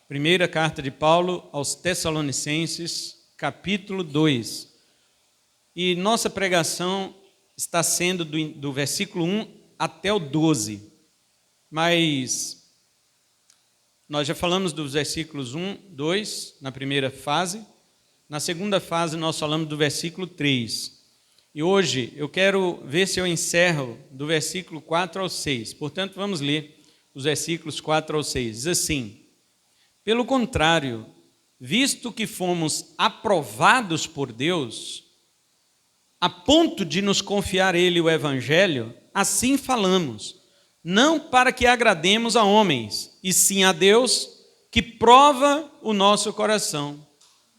Primeira carta de Paulo aos Tessalonicenses, capítulo 2. E nossa pregação está sendo do versículo 1 até o 12. Mas nós já falamos dos versículos 1, 2, na primeira fase. Na segunda fase nós falamos do versículo 3. E hoje eu quero ver se eu encerro do versículo 4 ao 6. Portanto, vamos ler os versículos 4 ao 6. Diz assim: pelo contrário, visto que fomos aprovados por Deus, a ponto de nos confiar Ele o Evangelho, assim falamos, não para que agrademos a homens, e sim a Deus, que prova o nosso coração.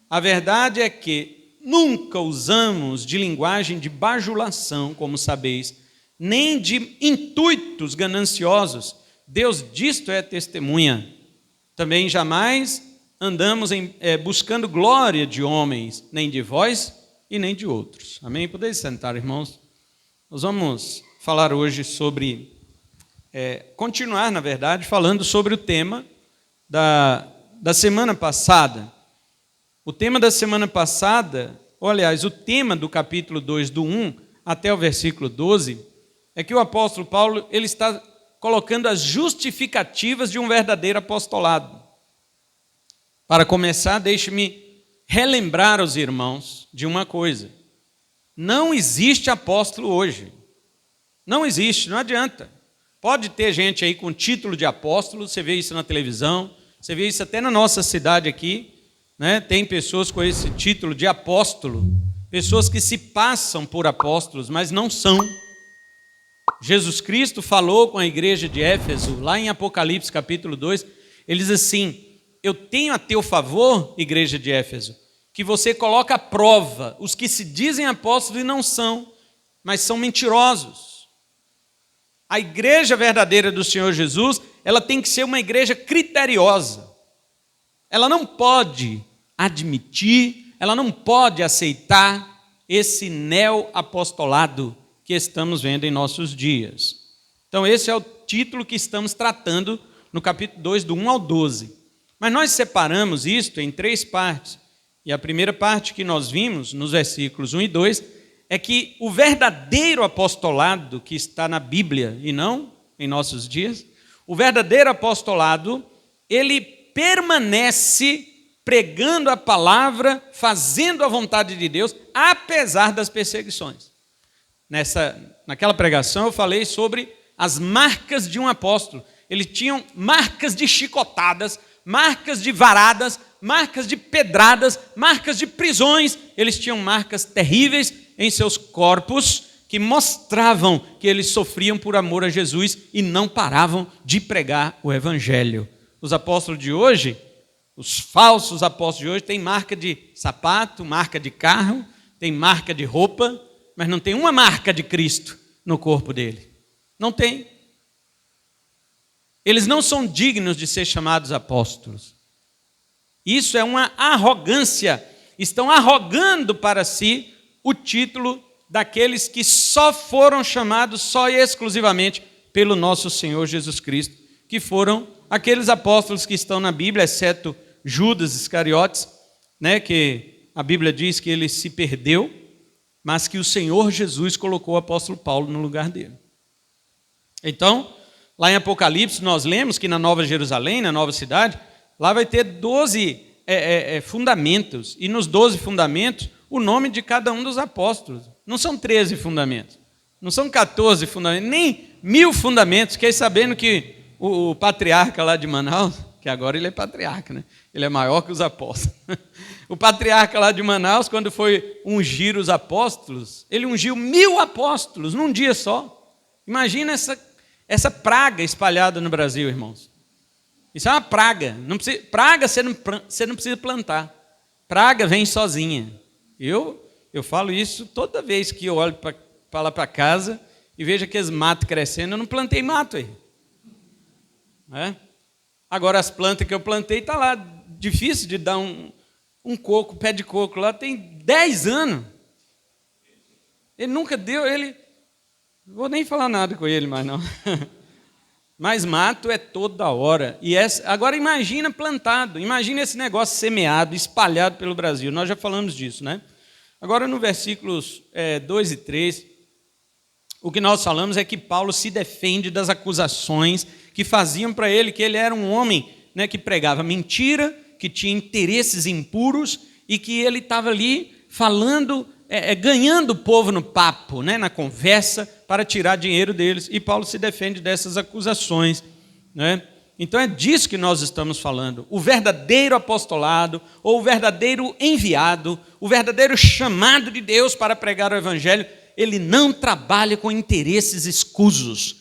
A verdade é que nunca usamos de linguagem de bajulação, como sabeis, nem de intuitos gananciosos. Deus disto é testemunha. Também jamais andamos buscando glória de homens, nem de vós e nem de outros. Amém? Podeis sentar, irmãos. Nós vamos falar hoje sobre, continuar, na verdade, falando sobre o tema da semana passada. O tema da semana passada, ou aliás, o tema do capítulo 2, do 1 até o versículo 12, é que o apóstolo Paulo ele está colocando as justificativas de um verdadeiro apostolado. Para começar, deixe-me relembrar aos irmãos de uma coisa. Não existe apóstolo hoje. Não existe, não adianta. Pode ter gente aí com título de apóstolo, você vê isso na televisão, você vê isso até na nossa cidade aqui, né? Tem pessoas com esse título de apóstolo, pessoas que se passam por apóstolos, mas não são. Jesus Cristo falou com a igreja de Éfeso, lá em Apocalipse capítulo 2, ele diz assim: eu tenho a teu favor, igreja de Éfeso, que você coloca à prova os que se dizem apóstolos e não são, mas são mentirosos. A igreja verdadeira do Senhor Jesus, ela tem que ser uma igreja criteriosa. Ela não pode admitir, ela não pode aceitar esse neo-apostolado que estamos vendo em nossos dias. Então esse é o título que estamos tratando no capítulo 2, do 1 ao 12. Mas nós separamos isto em 3 partes. E a primeira parte que nós vimos, nos versículos 1 e 2, é que o verdadeiro apostolado que está na Bíblia, e não em nossos dias, o verdadeiro apostolado, ele permanece pregando a palavra, fazendo a vontade de Deus, apesar das perseguições. Naquela pregação eu falei sobre as marcas de um apóstolo. Eles tinham marcas de chicotadas, marcas de varadas, marcas de pedradas, marcas de prisões. Eles tinham marcas terríveis em seus corpos que mostravam que eles sofriam por amor a Jesus e não paravam de pregar o Evangelho. Os apóstolos de hoje, os falsos apóstolos de hoje, têm marca de sapato, marca de carro, tem marca de roupa, mas não tem uma marca de Cristo no corpo dele. Não tem. Eles não são dignos de ser chamados apóstolos. Isso é uma arrogância. Estão arrogando para si o título daqueles que só foram chamados só e exclusivamente pelo nosso Senhor Jesus Cristo, que foram aqueles apóstolos que estão na Bíblia, exceto Judas Iscariotes, né, que a Bíblia diz que ele se perdeu, mas que o Senhor Jesus colocou o apóstolo Paulo no lugar dele. Então, lá em Apocalipse, nós lemos que na Nova Jerusalém, na nova cidade, lá vai ter 12 fundamentos. E nos 12 fundamentos, o nome de cada um dos apóstolos. Não são 13 fundamentos, não são 14 fundamentos, nem 1000 fundamentos. Fiquei sabendo que o patriarca lá de Manaus, que agora ele é patriarca, né? Ele é maior que os apóstolos. O patriarca lá de Manaus, quando foi ungir os apóstolos, ele ungiu 1000 apóstolos num dia só. Imagina essa praga espalhada no Brasil, irmãos. Isso é uma praga. Praga você não precisa plantar. Praga vem sozinha. Eu falo isso toda vez que eu olho para lá para casa e vejo aqueles matos crescendo. Eu não plantei mato aí. Agora as plantas que eu plantei estão lá. Difícil de dar um coco, pé de coco lá. Tem 10 anos. Ele nunca deu, não vou nem falar nada com ele mais não. Mas mato é toda hora. Agora imagina plantado, imagina esse negócio semeado, espalhado pelo Brasil. Nós já falamos disso, né? Agora no versículos 2 e 3, o que nós falamos é que Paulo se defende das acusações que faziam para ele que ele era um homem, né, que pregava mentira, que tinha interesses impuros e que ele estava ali falando, ganhando o povo no papo, né, na conversa, para tirar dinheiro deles. E Paulo se defende dessas acusações, né? Então é disso que nós estamos falando. O verdadeiro apostolado, ou o verdadeiro enviado, o verdadeiro chamado de Deus para pregar o evangelho, ele não trabalha com interesses escusos.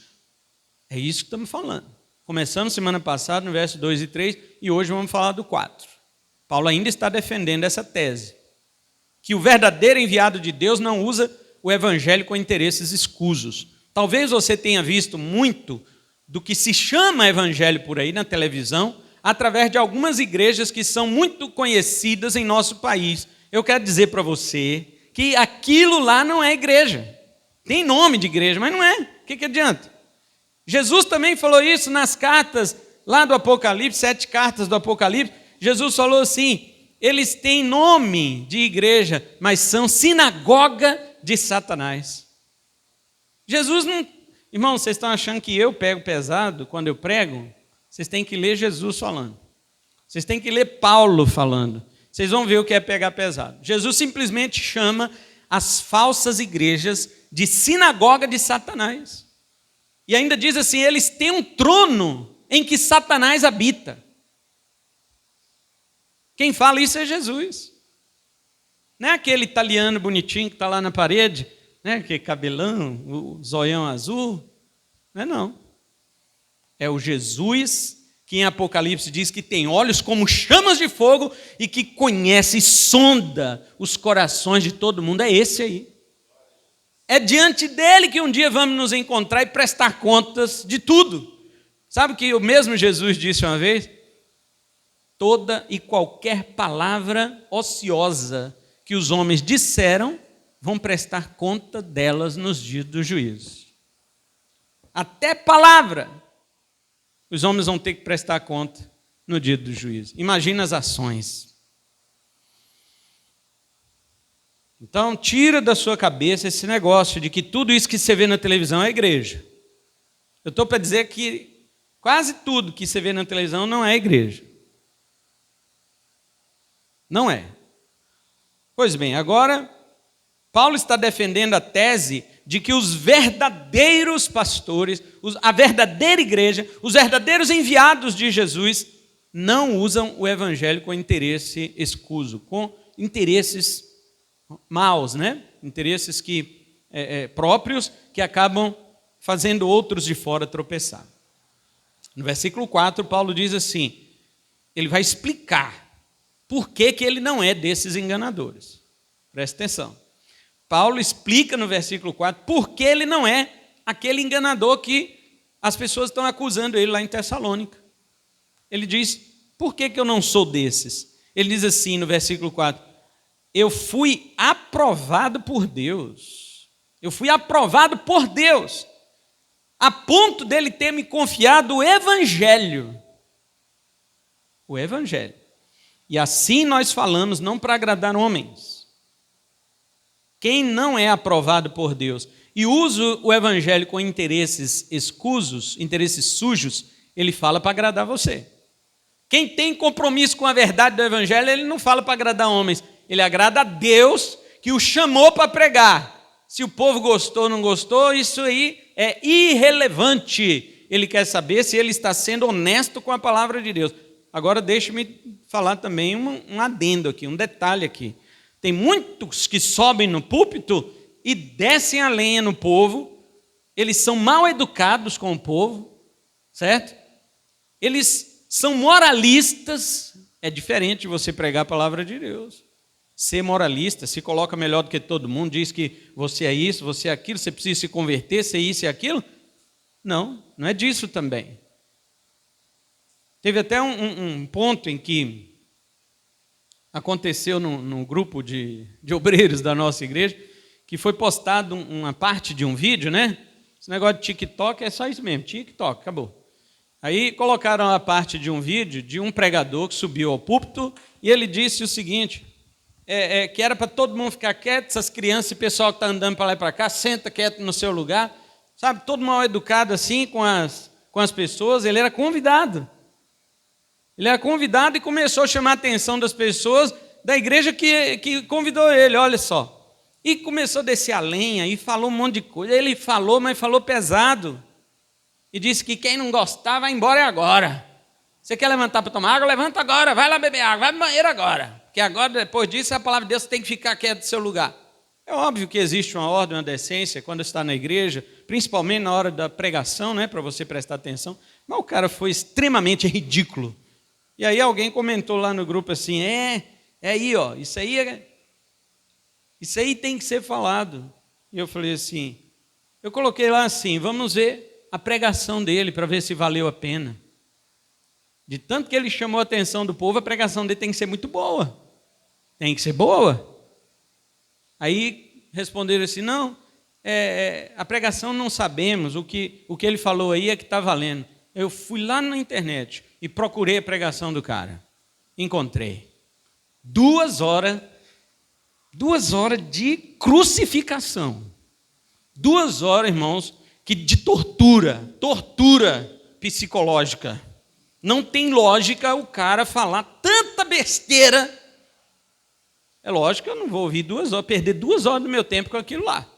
É isso que estamos falando. Começamos semana passada no verso 2 e 3 e hoje vamos falar do 4. Paulo ainda está defendendo essa tese, que o verdadeiro enviado de Deus não usa o evangelho com interesses escusos. Talvez você tenha visto muito do que se chama evangelho por aí na televisão, através de algumas igrejas que são muito conhecidas em nosso país. Eu quero dizer para você que aquilo lá não é igreja. Tem nome de igreja, mas não é. O que adianta? Jesus também falou isso nas cartas lá do Apocalipse, 7 cartas do Apocalipse. Jesus falou assim: eles têm nome de igreja, mas são sinagoga de Satanás. Jesus não... Irmão, vocês estão achando que eu pego pesado quando eu prego? Vocês têm que ler Jesus falando. Vocês têm que ler Paulo falando. Vocês vão ver o que é pegar pesado. Jesus simplesmente chama as falsas igrejas de sinagoga de Satanás. E ainda diz assim: eles têm um trono em que Satanás habita. Quem fala isso é Jesus. Não é aquele italiano bonitinho que está lá na parede, né? Aquele cabelão, o zoião azul. Não é não. É o Jesus que em Apocalipse diz que tem olhos como chamas de fogo e que conhece e sonda os corações de todo mundo. É esse aí. É diante dele que um dia vamos nos encontrar e prestar contas de tudo. Sabe o que o mesmo Jesus disse uma vez? Toda e qualquer palavra ociosa que os homens disseram vão prestar conta delas nos dias do juízo. Até palavra os homens vão ter que prestar conta no dia do juízo. Imagina as ações. Então, tira da sua cabeça esse negócio de que tudo isso que você vê na televisão é igreja. Eu estou para dizer que quase tudo que você vê na televisão não é igreja. Não é. Pois bem, agora, Paulo está defendendo a tese de que os verdadeiros pastores, a verdadeira igreja, os verdadeiros enviados de Jesus, não usam o evangelho com interesse escuso, com interesses maus, né? Interesses próprios que acabam fazendo outros de fora tropeçar. No versículo 4, Paulo diz assim, ele vai explicar por que ele não é desses enganadores. Presta atenção. Paulo explica no versículo 4 por que ele não é aquele enganador que as pessoas estão acusando ele lá em Tessalônica. Ele diz, por que eu não sou desses? Ele diz assim no versículo 4, eu fui aprovado por Deus. Eu fui aprovado por Deus, a ponto dele ter me confiado o Evangelho. O Evangelho. E assim nós falamos, não para agradar homens. Quem não é aprovado por Deus e usa o evangelho com interesses escusos, interesses sujos, ele fala para agradar você. Quem tem compromisso com a verdade do evangelho, ele não fala para agradar homens, ele agrada a Deus que o chamou para pregar. Se o povo gostou ou não gostou, isso aí é irrelevante. Ele quer saber se ele está sendo honesto com a palavra de Deus. Agora deixe-me falar também um adendo aqui, um detalhe aqui. Tem muitos que sobem no púlpito e descem a lenha no povo, eles são mal educados com o povo, certo? Eles são moralistas, é diferente de você pregar a palavra de Deus. Ser moralista, se coloca melhor do que todo mundo, diz que você é isso, você é aquilo, você precisa se converter, ser isso e aquilo. Não, não é disso também. Teve até um ponto em que aconteceu num grupo de obreiros da nossa igreja, que foi postado uma parte de um vídeo, né? Esse negócio de TikTok é só isso mesmo, TikTok, acabou. Aí colocaram a parte de um vídeo de um pregador que subiu ao púlpito e ele disse o seguinte, que era para todo mundo ficar quieto, essas crianças e pessoal que está andando para lá e para cá, senta quieto no seu lugar, sabe, todo mal educado assim com as pessoas. Ele era convidado. Ele era convidado e começou a chamar a atenção das pessoas da igreja que convidou ele, olha só. E começou a descer a lenha e falou um monte de coisa. Ele falou, mas falou pesado. E disse que quem não gostar vai embora agora. Você quer levantar para tomar água? Levanta agora, vai lá beber água, vai no banheiro agora. Porque agora, depois disso, a palavra de Deus tem que ficar quieto no seu lugar. É óbvio que existe uma ordem, uma decência quando está na igreja, principalmente na hora da pregação, né, para você prestar atenção. Mas o cara foi extremamente ridículo. E aí alguém comentou lá no grupo assim, aí, ó, isso aí tem que ser falado. E eu falei assim, eu coloquei lá assim, vamos ver a pregação dele para ver se valeu a pena. De tanto que ele chamou a atenção do povo, a pregação dele tem que ser muito boa. Tem que ser boa. Aí responderam assim, não, a pregação não sabemos, o que ele falou aí é que está valendo. Eu fui lá na internet e procurei a pregação do cara. Encontrei. 2 horas de crucificação. 2 horas, irmãos, de tortura psicológica. Não tem lógica o cara falar tanta besteira. É lógico que eu não vou ouvir 2 horas, perder 2 horas do meu tempo com aquilo lá.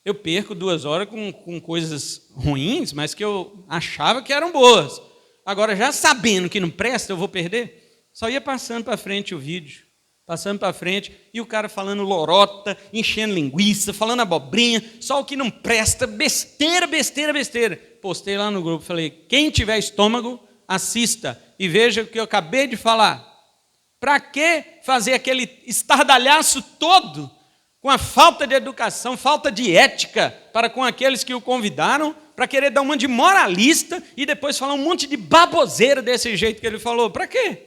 Eu perco 2 horas com coisas ruins, mas que eu achava que eram boas. Agora, já sabendo que não presta, eu vou perder? Só ia passando para frente o vídeo. Passando para frente, e o cara falando lorota, enchendo linguiça, falando abobrinha, só o que não presta, besteira. Postei lá no grupo, falei, quem tiver estômago, assista e veja o que eu acabei de falar. Para que fazer aquele estardalhaço todo com a falta de educação, falta de ética para com aqueles que o convidaram, para querer dar uma de moralista e depois falar um monte de baboseira desse jeito que ele falou? Para quê?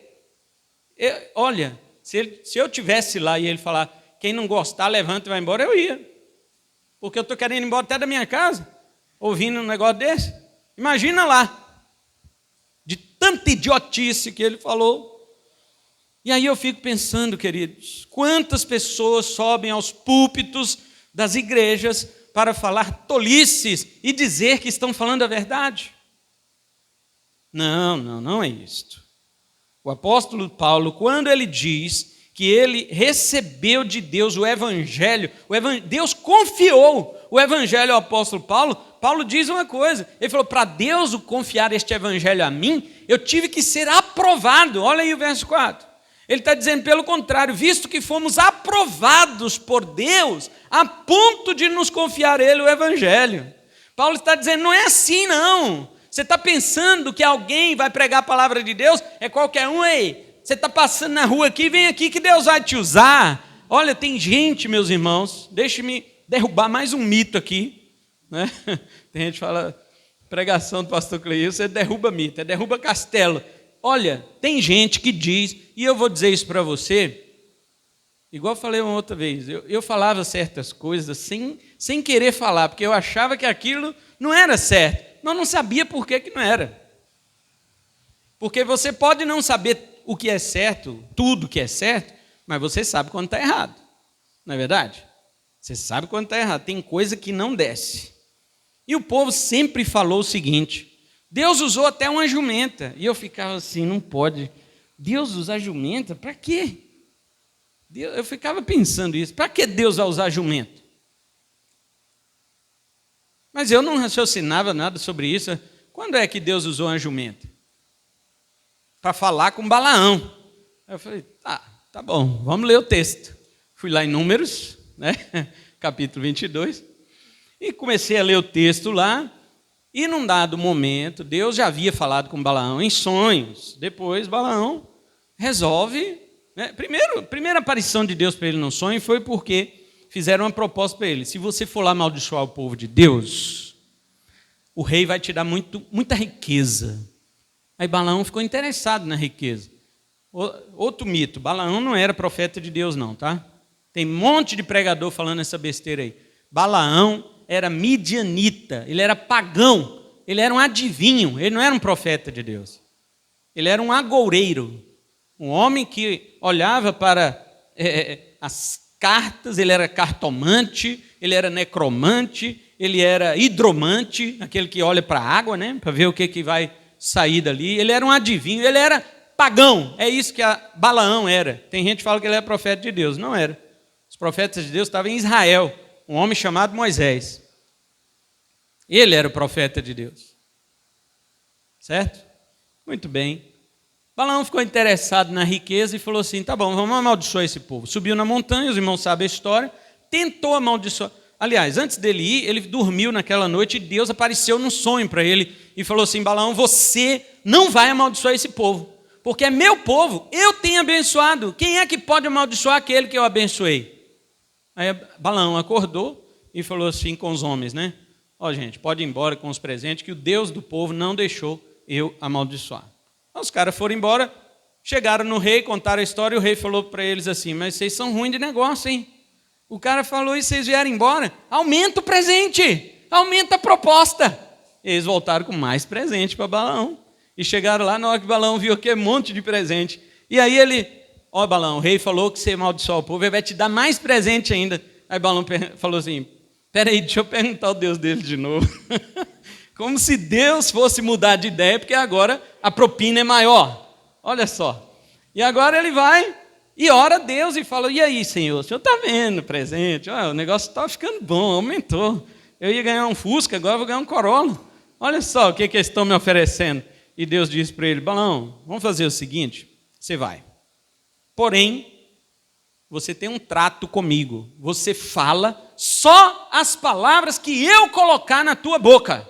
Olha, se eu tivesse lá e ele falar, quem não gostar, levanta e vai embora, eu ia. Porque eu estou querendo ir embora até da minha casa, ouvindo um negócio desse. Imagina lá, de tanta idiotice que ele falou. E aí eu fico pensando, queridos, quantas pessoas sobem aos púlpitos das igrejas para falar tolices e dizer que estão falando a verdade? Não é isto. O apóstolo Paulo, quando ele diz que ele recebeu de Deus o evangelho, Deus confiou o evangelho ao apóstolo Paulo, Paulo diz uma coisa, ele falou, para Deus confiar este evangelho a mim, eu tive que ser aprovado. Olha aí o verso 4. Ele está dizendo, pelo contrário, visto que fomos aprovados por Deus, a ponto de nos confiar ele o evangelho. Paulo está dizendo, não é assim não. Você está pensando que alguém vai pregar a palavra de Deus? É qualquer um aí. Você está passando na rua aqui, vem aqui que Deus vai te usar. Olha, tem gente, meus irmãos, deixe-me derrubar mais um mito aqui, né? Tem gente que fala, pregação do pastor Cleilson, você derruba mito, derruba castelo. Olha, tem gente que diz, e eu vou dizer isso para você, igual eu falei uma outra vez, eu falava certas coisas sem querer falar, porque eu achava que aquilo não era certo, mas não sabia por que não era. Porque você pode não saber o que é certo, tudo que é certo, mas você sabe quando está errado, não é verdade? Você sabe quando está errado, tem coisa que não desce. E o povo sempre falou o seguinte, Deus usou até uma jumenta. E eu ficava assim, não pode. Deus usar jumenta? Para quê? Eu ficava pensando isso. Para que Deus vai usar jumenta? Mas eu não raciocinava nada sobre isso. Quando é que Deus usou uma jumenta? Para falar com Balaão. Eu falei, tá bom, vamos ler o texto. Fui lá em Números, né? Capítulo 22. E comecei a ler o texto lá. E num dado momento, Deus já havia falado com Balaão em sonhos. Depois, Balaão resolve... Né? Primeira aparição de Deus para ele no sonho foi porque fizeram uma proposta para ele. Se você for lá amaldiçoar o povo de Deus, o rei vai te dar muita riqueza. Aí Balaão ficou interessado na riqueza. Outro mito, Balaão não era profeta de Deus não, tá? Tem um monte de pregador falando essa besteira aí. Balaão era midianita, ele era pagão, ele era um adivinho, ele não era um profeta de Deus. Ele era um agoureiro, um homem que olhava para as cartas, ele era cartomante, ele era necromante, ele era hidromante, aquele que olha para a água, né, para ver o que vai sair dali. Ele era um adivinho, ele era pagão, é isso que Balaão era. Tem gente que fala que ele é profeta de Deus, não era. Os profetas de Deus estavam em Israel, um homem chamado Moisés. Ele era o profeta de Deus. Certo? Muito bem. Balaão ficou interessado na riqueza e falou assim, tá bom, vamos amaldiçoar esse povo. Subiu na montanha, os irmãos sabem a história, tentou amaldiçoar. Aliás, antes dele ir, ele dormiu naquela noite e Deus apareceu num sonho para ele e falou assim, Balaão, você não vai amaldiçoar esse povo, porque é meu povo, eu tenho abençoado. Quem é que pode amaldiçoar aquele que eu abençoei? Aí Balaão acordou e falou assim com os homens, né? Ó, gente, pode ir embora com os presentes, que o Deus do povo não deixou eu amaldiçoar. Os caras foram embora, chegaram no rei, contaram a história, e o rei falou para eles assim, mas vocês são ruins de negócio, hein? O cara falou, e vocês vieram embora? Aumenta o presente, aumenta a proposta. Eles voltaram com mais presente para Balaão. E chegaram lá, na hora que Balaão viu aquele monte de presente. E aí ele, ó Balaão, o rei falou que você amaldiçoou o povo, ele vai te dar mais presente ainda. Aí Balaão falou assim, peraí, deixa eu perguntar ao Deus dele de novo. Como se Deus fosse mudar de ideia, porque agora a propina é maior. Olha só. E agora ele vai e ora a Deus e fala, e aí, Senhor? O Senhor está vendo o presente? Olha, o negócio está ficando bom, aumentou. Eu ia ganhar um Fusca, agora eu vou ganhar um Corolla. Olha só o que eles estão me oferecendo. E Deus disse para ele, Balaão, vamos fazer o seguinte, você vai. Porém, você tem um trato comigo. Você fala só as palavras que eu colocar na tua boca.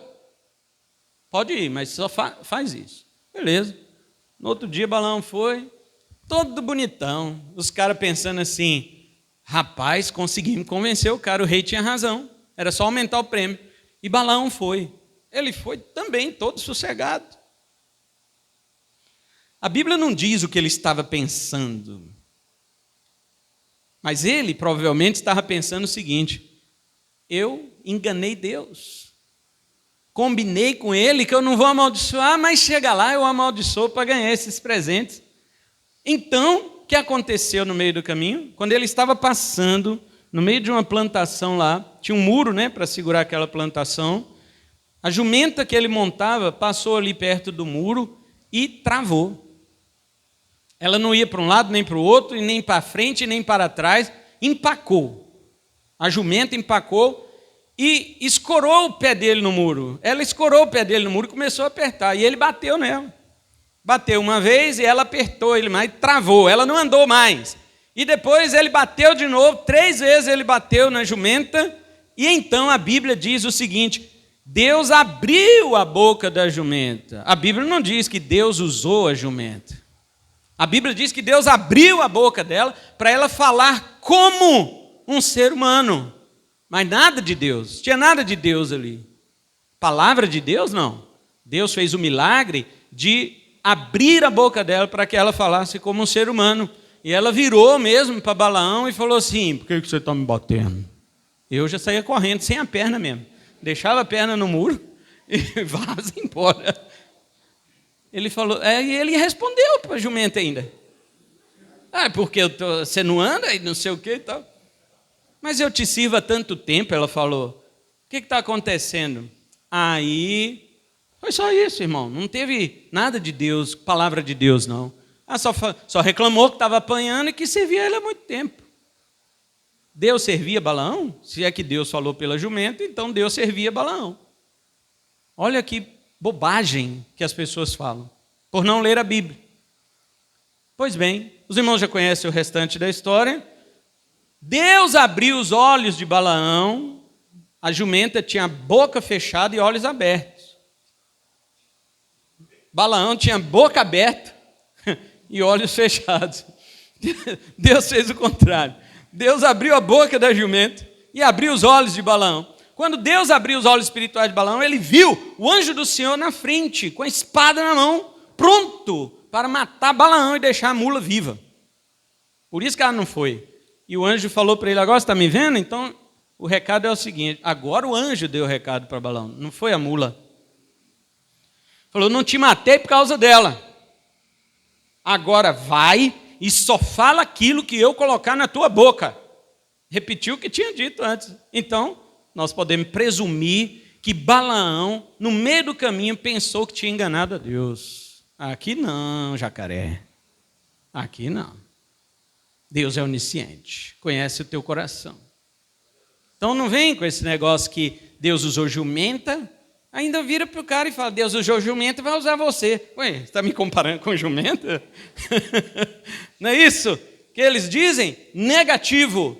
Pode ir, mas só faz isso. Beleza. No outro dia, Balaão foi, todo bonitão. Os caras pensando assim, rapaz, conseguimos convencer o cara, o rei tinha razão. Era só aumentar o prêmio. E Balaão foi. Ele foi também todo sossegado. A Bíblia não diz o que ele estava pensando. Mas ele provavelmente estava pensando o seguinte, eu enganei Deus. Combinei com ele que eu não vou amaldiçoar, mas chega lá eu amaldiçoo para ganhar esses presentes. Então, o que aconteceu no meio do caminho? Quando ele estava passando no meio de uma plantação lá, tinha um muro, né, para segurar aquela plantação, a jumenta que ele montava passou ali perto do muro e travou. Ela não ia para um lado nem para o outro, e nem para frente nem para trás, empacou. A jumenta empacou e escorou o pé dele no muro. Ela escorou o pé dele no muro e começou a apertar. E ele bateu nela. Bateu uma vez e ela apertou ele mais, travou. Ela não andou mais. E depois ele bateu de novo, 3 vezes ele bateu na jumenta. E então a Bíblia diz o seguinte, Deus abriu a boca da jumenta. A Bíblia não diz que Deus usou a jumenta. A Bíblia diz que Deus abriu a boca dela para ela falar como um ser humano. Mas nada de Deus, tinha nada de Deus ali. Palavra de Deus, não. Deus fez o milagre de abrir a boca dela para que ela falasse como um ser humano. E ela virou mesmo para Balaão e falou assim, por que você está me batendo? Eu já saía correndo, sem a perna mesmo. Deixava a perna no muro e vaza embora. Ele falou, e ele respondeu para a jumenta ainda. Porque você não anda e não sei o que e tal. Mas eu te sirvo há tanto tempo, ela falou. O que está acontecendo? Aí, foi só isso, irmão. Não teve nada de Deus, palavra de Deus, não. Só reclamou que estava apanhando e que servia ele há muito tempo. Deus servia Balaão? Se é que Deus falou pela jumenta, então Deus servia Balaão. Olha que bobagem que as pessoas falam, por não ler a Bíblia. Pois bem, os irmãos já conhecem o restante da história. Deus abriu os olhos de Balaão, a jumenta tinha a boca fechada e olhos abertos. Balaão tinha a boca aberta e olhos fechados. Deus fez o contrário. Deus abriu a boca da jumenta e abriu os olhos de Balaão. Quando Deus abriu os olhos espirituais de Balaão, ele viu o anjo do Senhor na frente, com a espada na mão, pronto para matar Balaão e deixar a mula viva. Por isso que ela não foi. E o anjo falou para ele, agora você está me vendo? Então, o recado é o seguinte, agora o anjo deu o recado para Balaão, não foi a mula. Falou, não te matei por causa dela. Agora vai e só fala aquilo que eu colocar na tua boca. Repetiu o que tinha dito antes. Então, nós podemos presumir que Balaão, no meio do caminho, pensou que tinha enganado a Deus. Aqui não, jacaré. Aqui não. Deus é onisciente, conhece o teu coração. Então não vem com esse negócio que Deus usou jumenta, ainda vira para o cara e fala, Deus usou jumenta e vai usar você. Ué, você está me comparando com jumenta? Não é isso que eles dizem? Negativo.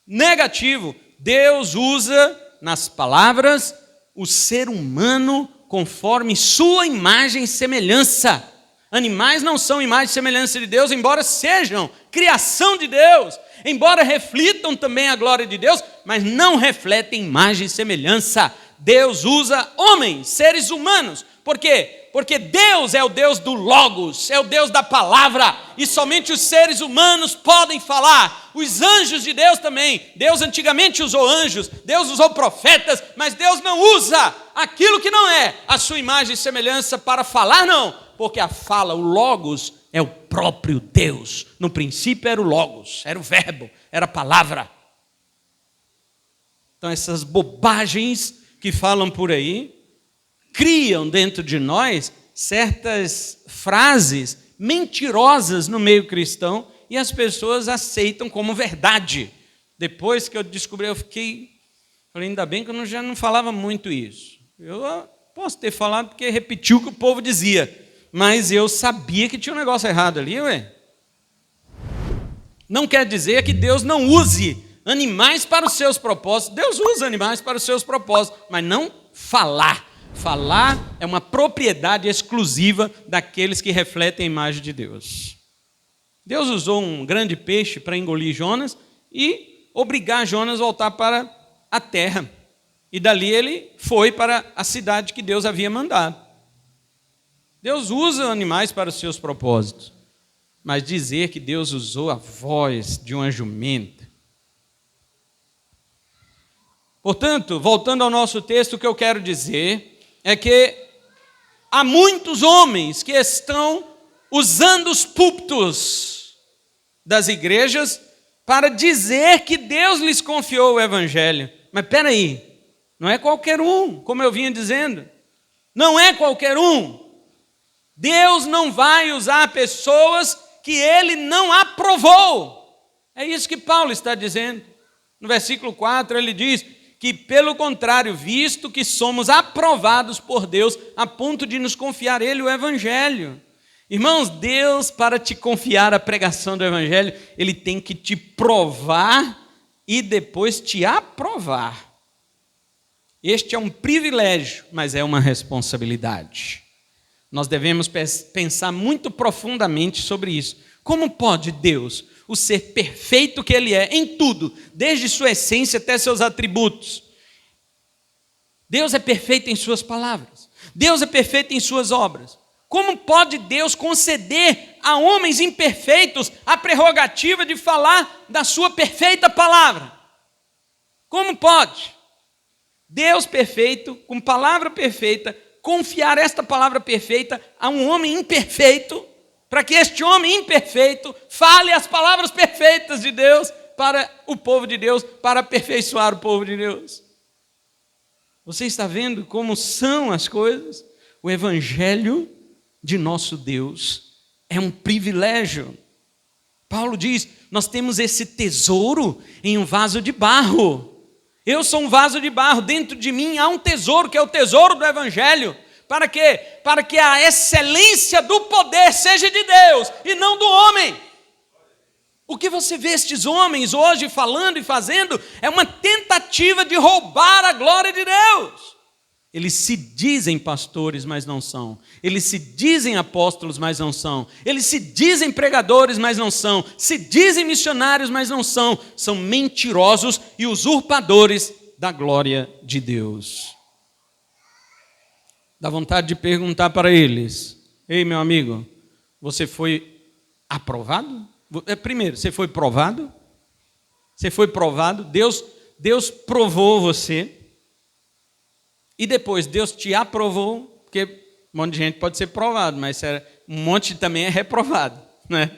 Negativo. Deus usa nas palavras o ser humano conforme sua imagem e semelhança. Animais não são imagem e semelhança de Deus, embora sejam criação de Deus, embora reflitam também a glória de Deus, mas não refletem imagem e semelhança. Deus usa homens, seres humanos. Por quê? Porque Deus é o Deus do Logos, é o Deus da palavra, e somente os seres humanos podem falar. Os anjos de Deus também. Deus antigamente usou anjos, Deus usou profetas, mas Deus não usa aquilo que não é a sua imagem e semelhança para falar, não. Porque a fala, o Logos, é o próprio Deus. No princípio era o Logos, era o verbo, era a palavra. Então essas bobagens que falam por aí, criam dentro de nós certas frases mentirosas no meio cristão e as pessoas aceitam como verdade. Depois que eu descobri, falei, ainda bem que eu já não falava muito isso. Eu posso ter falado porque repetiu o que o povo dizia, mas eu sabia que tinha um negócio errado ali, ué. Não quer dizer que Deus não use animais para os seus propósitos. Deus usa animais para os seus propósitos, mas não falar. Falar é uma propriedade exclusiva daqueles que refletem a imagem de Deus. Deus usou um grande peixe para engolir Jonas e obrigar Jonas a voltar para a terra. E dali ele foi para a cidade que Deus havia mandado. Deus usa animais para os seus propósitos, mas dizer que Deus usou a voz de uma jumenta. Portanto, voltando ao nosso texto, o que eu quero dizer é que há muitos homens que estão usando os púlpitos das igrejas para dizer que Deus lhes confiou o evangelho. Mas espera aí, não é qualquer um, como eu vinha dizendo. Não é qualquer um. Deus não vai usar pessoas que Ele não aprovou. É isso que Paulo está dizendo. No versículo 4 ele diz que, pelo contrário, visto que somos aprovados por Deus a ponto de nos confiar Ele o evangelho. Irmãos, Deus, para te confiar a pregação do evangelho, Ele tem que te provar e depois te aprovar. Este é um privilégio, mas é uma responsabilidade. Nós devemos pensar muito profundamente sobre isso. Como pode Deus, o ser perfeito que Ele é, em tudo, desde sua essência até seus atributos? Deus é perfeito em suas palavras. Deus é perfeito em suas obras. Como pode Deus conceder a homens imperfeitos a prerrogativa de falar da sua perfeita palavra? Como pode Deus perfeito, com palavra perfeita, confiar esta palavra perfeita a um homem imperfeito, para que este homem imperfeito fale as palavras perfeitas de Deus para o povo de Deus, para aperfeiçoar o povo de Deus? Você está vendo como são as coisas? O evangelho de nosso Deus é um privilégio. Paulo diz, nós temos esse tesouro em um vaso de barro. Eu sou um vaso de barro, dentro de mim há um tesouro, que é o tesouro do evangelho. Para quê? Para que a excelência do poder seja de Deus e não do homem. O que você vê estes homens hoje falando e fazendo é uma tentativa de roubar a glória de Deus. Eles se dizem pastores, mas não são. Eles se dizem apóstolos, mas não são. Eles se dizem pregadores, mas não são. Se dizem missionários, mas não são. São mentirosos e usurpadores da glória de Deus. Dá vontade de perguntar para eles: ei, meu amigo, você foi aprovado? Primeiro, você foi provado? Você foi provado? Deus provou você. E depois, Deus te aprovou, porque Um monte de gente pode ser provado, mas um monte também é reprovado, né?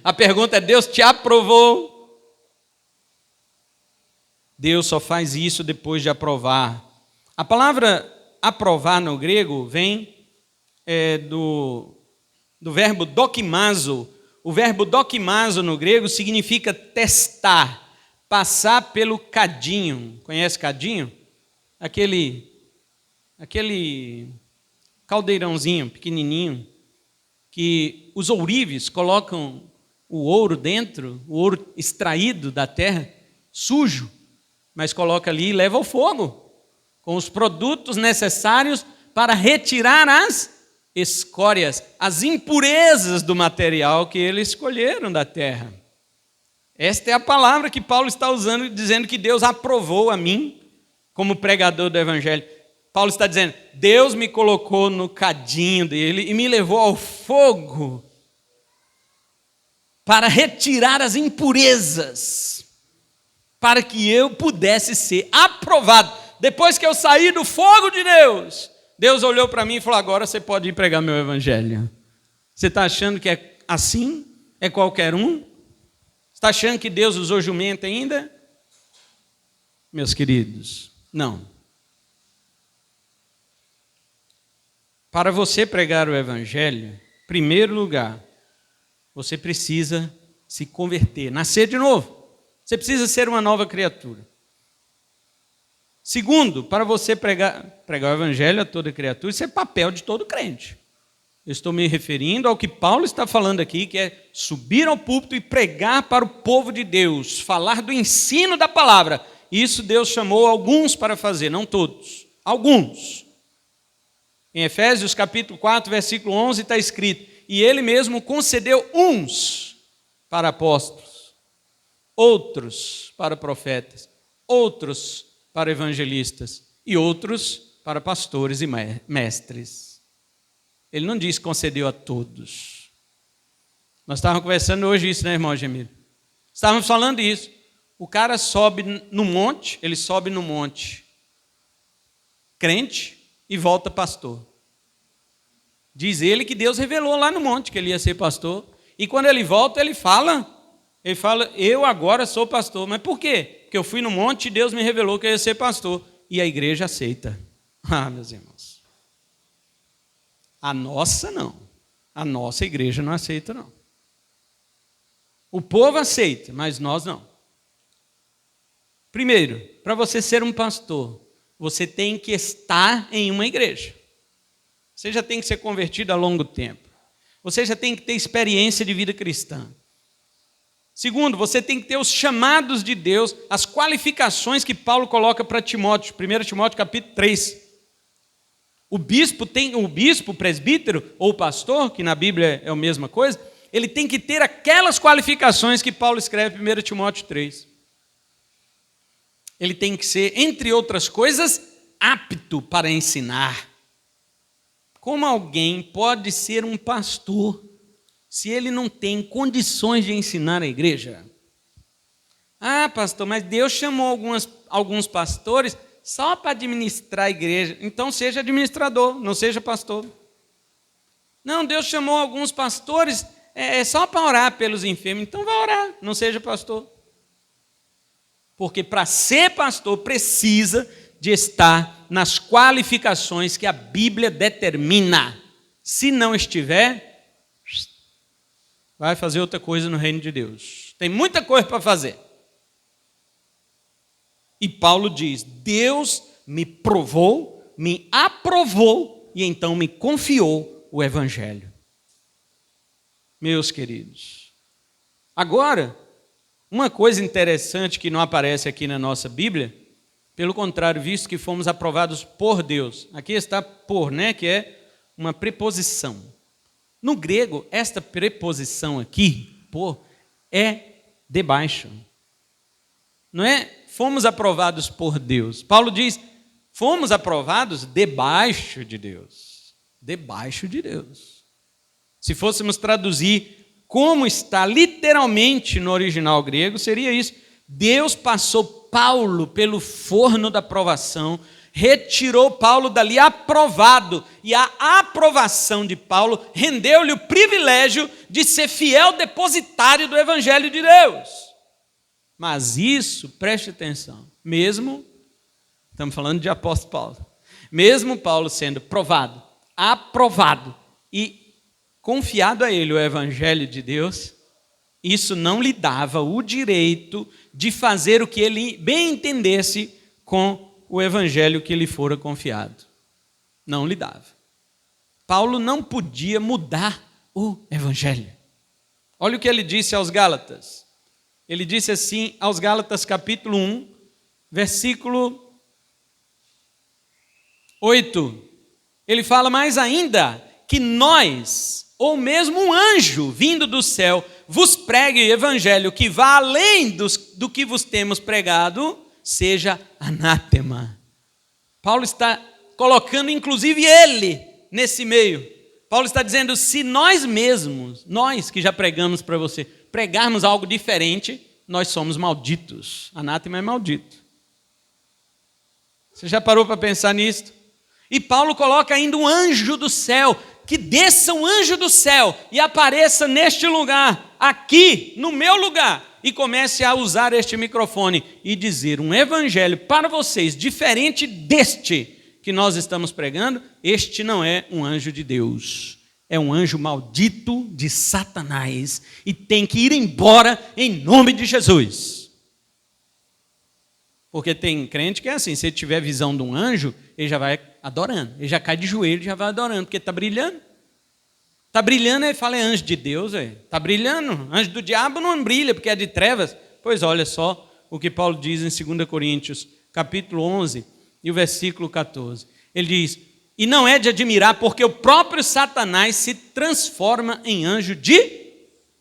A pergunta é: Deus te aprovou? Deus só faz isso depois de aprovar. A palavra aprovar no grego vem do verbo dokimazo. O verbo dokimazo no grego significa testar, passar pelo cadinho. Conhece cadinho? Aquele caldeirãozinho pequenininho que os ourives colocam o ouro dentro, o ouro extraído da terra, sujo, mas coloca ali e leva ao fogo, com os produtos necessários para retirar as escórias, as impurezas do material que eles escolheram da terra. Esta é a palavra que Paulo está usando, dizendo que Deus aprovou a mim como pregador do Evangelho. Paulo está dizendo: Deus me colocou no cadinho dele e me levou ao fogo para retirar as impurezas, para que eu pudesse ser aprovado. Depois que eu saí do fogo de Deus, Deus olhou para mim e falou: agora você pode ir pregar meu evangelho. Você está achando que é assim? É qualquer um? Está achando que Deus usou jumento ainda? Meus queridos, não. Para você pregar o evangelho, em primeiro lugar, você precisa se converter, nascer de novo. Você precisa ser uma nova criatura. Segundo, para você pregar o evangelho a toda criatura, isso é papel de todo crente. Eu estou me referindo ao que Paulo está falando aqui, que é subir ao púlpito e pregar para o povo de Deus, falar do ensino da palavra. Isso Deus chamou alguns para fazer, não todos, alguns. Em Efésios capítulo 4, versículo 11 está escrito: e ele mesmo concedeu uns para apóstolos, outros para profetas, outros para evangelistas e outros para pastores e mestres. Ele não diz concedeu a todos. Nós estávamos conversando hoje isso, né, irmão Gemiro? Estávamos falando isso. O cara sobe no monte, ele sobe no monte, crente, e volta pastor. Diz ele que Deus revelou lá no monte que ele ia ser pastor. E quando ele volta, ele fala, eu agora sou pastor. Mas por quê? Porque eu fui no monte e Deus me revelou que eu ia ser pastor. E a igreja aceita. Ah, meus irmãos. A nossa não. A nossa igreja não aceita, não. O povo aceita, mas nós não. Primeiro, para você ser um pastor, você tem que estar em uma igreja. Você já tem que ser convertido há longo tempo. Você já tem que ter experiência de vida cristã. Segundo, você tem que ter os chamados de Deus, as qualificações que Paulo coloca para Timóteo. 1 Timóteo capítulo 3. O bispo, o presbítero ou pastor, que na Bíblia é a mesma coisa, ele tem que ter aquelas qualificações que Paulo escreve em 1 Timóteo 3. Ele tem que ser, entre outras coisas, apto para ensinar. Como alguém pode ser um pastor se ele não tem condições de ensinar a igreja? Ah, pastor, mas Deus chamou alguns pastores só para administrar a igreja. Então seja administrador, não seja pastor. Não, Deus chamou alguns pastores só para orar pelos enfermos. Então vai orar, não seja pastor. Porque para ser pastor precisa de estar nas qualificações que a Bíblia determina. Se não estiver, vai fazer outra coisa no reino de Deus. Tem muita coisa para fazer. E Paulo diz: Deus me provou, me aprovou e então me confiou o evangelho. Meus queridos, agora, uma coisa interessante que não aparece aqui na nossa Bíblia, pelo contrário, visto que fomos aprovados por Deus. Aqui está por, né, que é uma preposição. No grego, esta preposição aqui, por, é debaixo. Não é fomos aprovados por Deus. Paulo diz, fomos aprovados debaixo de Deus. Debaixo de Deus. Se fôssemos traduzir como está literalmente no original grego, seria isso. Deus passou Paulo pelo forno da provação, retirou Paulo dali aprovado, e a aprovação de Paulo rendeu-lhe o privilégio de ser fiel depositário do Evangelho de Deus. Mas isso, preste atenção, mesmo, estamos falando de apóstolo Paulo, mesmo Paulo sendo provado, aprovado e confiado a ele o Evangelho de Deus, isso não lhe dava o direito de fazer o que ele bem entendesse com o evangelho que lhe fora confiado. Não lhe dava. Paulo não podia mudar o evangelho. Olha o que ele disse aos Gálatas. Ele disse assim aos Gálatas capítulo 1, versículo 8. Ele fala mais ainda que nós, ou mesmo um anjo vindo do céu, vos pregue o evangelho que vá além do que vos temos pregado, seja anátema. Paulo está colocando inclusive ele nesse meio. Paulo está dizendo, se nós mesmos, nós que já pregamos para você, pregarmos algo diferente, nós somos malditos. Anátema é maldito. Você já parou para pensar nisso? E Paulo coloca ainda um anjo do céu, que desça um anjo do céu e apareça neste lugar, aqui, no meu lugar, e comece a usar este microfone e dizer um evangelho para vocês, diferente deste que nós estamos pregando. Este não é um anjo de Deus, é um anjo maldito de Satanás, e tem que ir embora em nome de Jesus. Porque tem crente que é assim, se ele tiver visão de um anjo, ele já vai adorando, ele já cai de joelho e já vai adorando, porque está brilhando. Está brilhando, ele fala, é anjo de Deus, está brilhando. Anjo do diabo não brilha, porque é de trevas. Pois olha só o que Paulo diz em 2 Coríntios, capítulo 11, e o versículo 14. Ele diz, e não é de admirar, porque o próprio Satanás se transforma em anjo de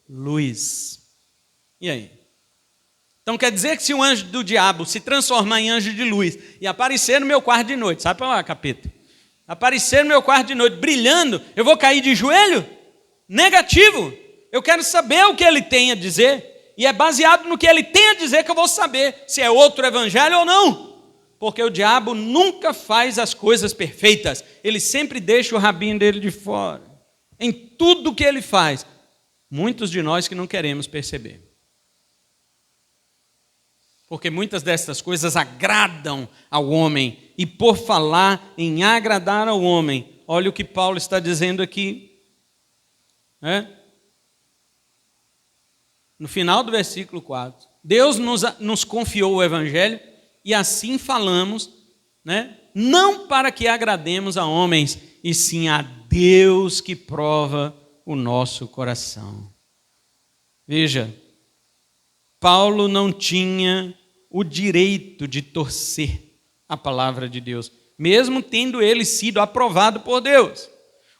luz. E aí? Então quer dizer que se um anjo do diabo se transformar em anjo de luz e aparecer no meu quarto de noite, sabe para lá, capeta? Aparecer no meu quarto de noite brilhando, eu vou cair de joelho? Negativo. Eu quero saber o que ele tem a dizer, e é baseado no que ele tem a dizer que eu vou saber se é outro evangelho ou não. Porque o diabo nunca faz as coisas perfeitas, ele sempre deixa o rabinho dele de fora. Em tudo que ele faz, muitos de nós que não queremos perceber. Porque muitas dessas coisas agradam ao homem, e por falar em agradar ao homem, olha o que Paulo está dizendo aqui. No final do versículo 4, Deus nos confiou o evangelho, e assim falamos, não para que agrademos a homens, e sim a Deus que prova o nosso coração. Veja, Paulo não tinha o direito de torcer a palavra de Deus, mesmo tendo ele sido aprovado por Deus.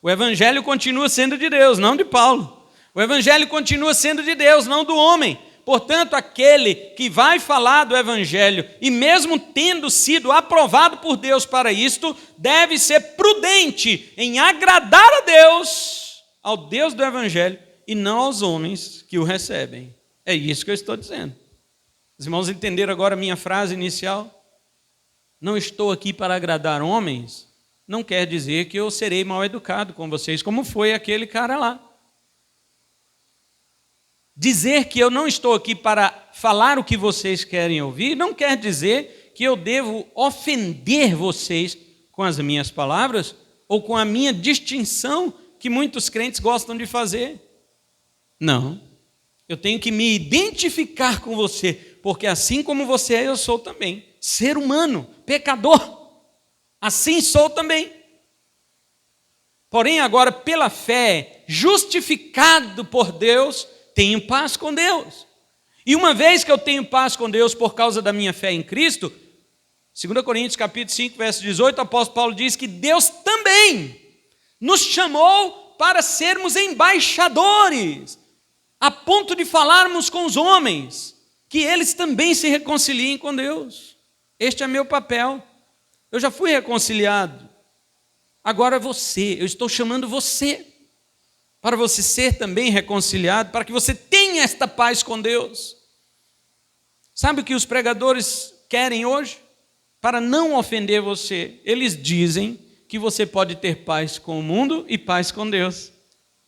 O evangelho continua sendo de Deus, não de Paulo. O evangelho continua sendo de Deus, não do homem. Portanto, aquele que vai falar do evangelho, e mesmo tendo sido aprovado por Deus para isto, deve ser prudente em agradar a Deus, ao Deus do evangelho, e não aos homens que o recebem. É isso que eu estou dizendo. Os irmãos entenderam agora a minha frase inicial? Não estou aqui para agradar homens, não quer dizer que eu serei mal educado com vocês, como foi aquele cara lá. Dizer que eu não estou aqui para falar o que vocês querem ouvir, não quer dizer que eu devo ofender vocês com as minhas palavras, ou com a minha distinção que muitos crentes gostam de fazer. Não. Eu tenho que me identificar com você, porque assim como você é, eu sou também. Ser humano, pecador, assim sou também. Porém, agora, pela fé, justificado por Deus, tenho paz com Deus. E uma vez que eu tenho paz com Deus por causa da minha fé em Cristo, 2 Coríntios capítulo 5, verso 18, o apóstolo Paulo diz que Deus também nos chamou para sermos embaixadores, a ponto de falarmos com os homens, que eles também se reconciliem com Deus. Este é meu papel. Eu já fui reconciliado. Agora eu estou chamando você, para você ser também reconciliado, para que você tenha esta paz com Deus. Sabe o que os pregadores querem hoje? Para não ofender você, eles dizem que você pode ter paz com o mundo e paz com Deus.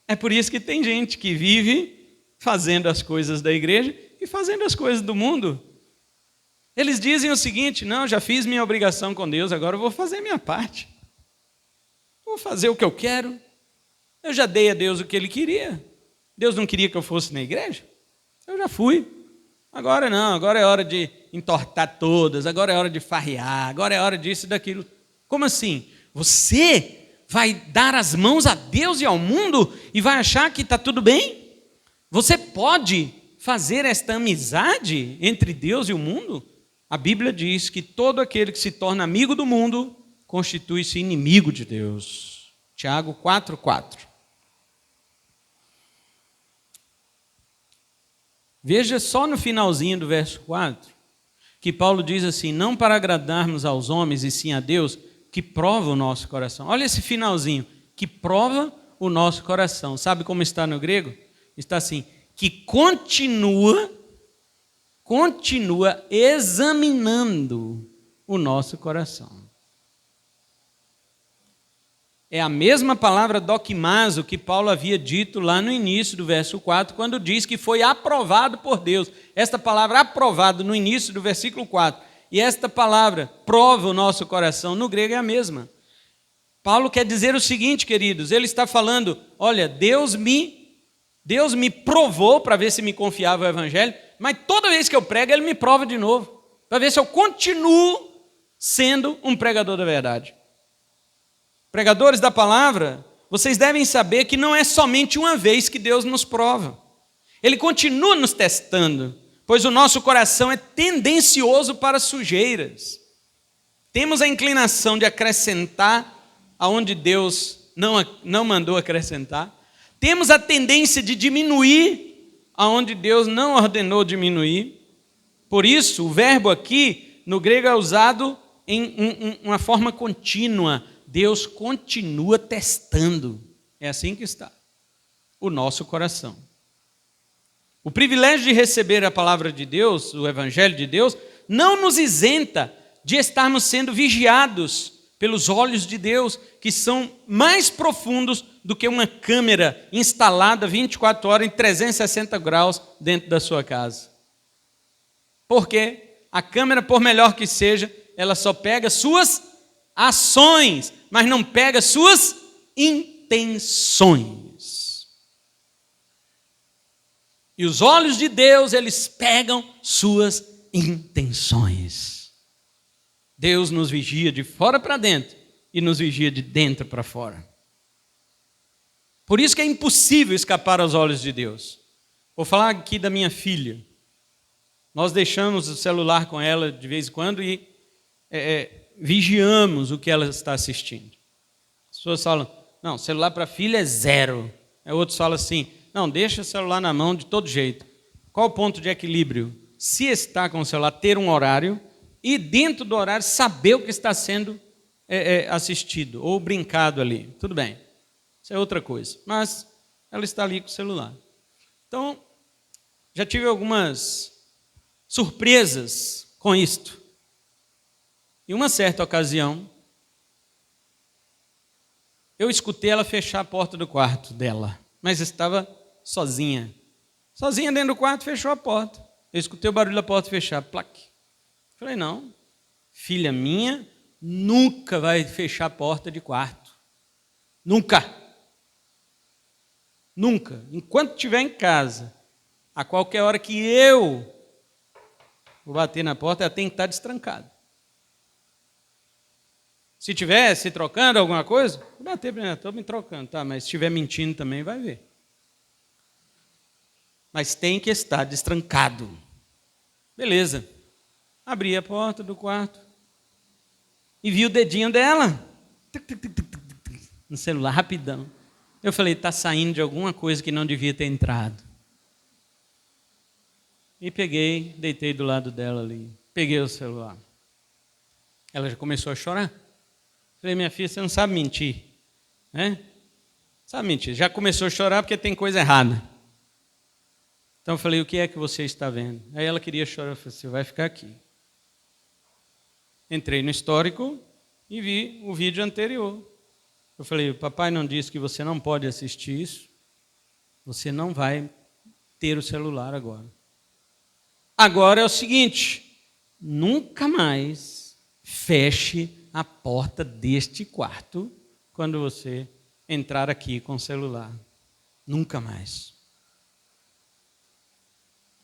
É por isso que tem gente que vive fazendo as coisas da igreja e fazendo as coisas do mundo. Eles dizem o seguinte: não, já fiz minha obrigação com Deus, agora eu vou fazer minha parte. Vou fazer o que eu quero. Eu já dei a Deus o que Ele queria. Deus não queria que eu fosse na igreja? Eu já fui. Agora não, agora é hora de entortar todas, agora é hora de farrear, agora é hora disso e daquilo. Como assim? Você vai dar as mãos a Deus e ao mundo e vai achar que está tudo bem? Você pode fazer esta amizade entre Deus e o mundo? A Bíblia diz que todo aquele que se torna amigo do mundo constitui-se inimigo de Deus. Tiago 4:4. Veja só no finalzinho do verso 4, que Paulo diz assim: não para agradarmos aos homens e sim a Deus, que prova o nosso coração. Olha esse finalzinho, que prova o nosso coração. Sabe como está no grego? Está assim, que continua examinando o nosso coração. É a mesma palavra doquimazo que Paulo havia dito lá no início do verso 4, quando diz que foi aprovado por Deus. Esta palavra aprovado no início do versículo 4. E esta palavra prova o nosso coração, no grego é a mesma. Paulo quer dizer o seguinte, queridos, ele está falando, olha, Deus me provou para ver se me confiava o evangelho, mas toda vez que eu prego, ele me prova de novo, para ver se eu continuo sendo um pregador da verdade. Pregadores da palavra, vocês devem saber que não é somente uma vez que Deus nos prova. Ele continua nos testando, pois o nosso coração é tendencioso para sujeiras. Temos a inclinação de acrescentar aonde Deus não mandou acrescentar. Temos a tendência de diminuir aonde Deus não ordenou diminuir. Por isso, o verbo aqui, no grego, é usado em uma forma contínua. Deus continua testando. É assim que está o nosso coração. O privilégio de receber a palavra de Deus, o evangelho de Deus, não nos isenta de estarmos sendo vigiados pelos olhos de Deus, que são mais profundos do que uma câmera instalada 24 horas em 360 graus dentro da sua casa. Porque a câmera, por melhor que seja, ela só pega suas ações, mas não pega suas intenções. E os olhos de Deus, eles pegam suas intenções. Deus nos vigia de fora para dentro e nos vigia de dentro para fora. Por isso que é impossível escapar aos olhos de Deus. Vou falar aqui da minha filha. Nós deixamos o celular com ela de vez em quando e vigiamos o que ela está assistindo. As pessoas falam, não, celular para filha é 0. Outros falam assim, não, deixa o celular na mão de todo jeito. Qual o ponto de equilíbrio? Se está com o celular, ter um horário e dentro do horário saber o que está sendo assistido ou brincado ali. Tudo bem, isso é outra coisa. Mas ela está ali com o celular. Então, já tive algumas surpresas com isto. Em uma certa ocasião, eu escutei ela fechar a porta do quarto dela, mas estava sozinha. Sozinha dentro do quarto, fechou a porta. Eu escutei o barulho da porta fechar, plaque. Falei, não, filha minha nunca vai fechar a porta de quarto. Nunca. Nunca. Enquanto estiver em casa, a qualquer hora que eu vou bater na porta, ela tem que estar destrancada. Se estiver se trocando alguma coisa, vou bater para ela, estou me trocando, tá? Mas se estiver mentindo também, vai ver. Mas tem que estar destrancado. Beleza. Abri a porta do quarto e vi o dedinho dela no celular, rapidão. Eu falei, está saindo de alguma coisa que não devia ter entrado. E peguei, deitei do lado dela ali. Peguei o celular. Ela já começou a chorar. Falei, minha filha, você não sabe mentir, né? Sabe mentir. Já começou a chorar porque tem coisa errada. Então eu falei, o que é que você está vendo? Aí ela queria chorar. Eu falei, você vai ficar aqui. Entrei no histórico e vi o vídeo anterior. Eu falei, papai não disse que você não pode assistir isso? Você não vai ter o celular agora. Agora é o seguinte, nunca mais feche a porta deste quarto quando você entrar aqui com o celular. Nunca mais.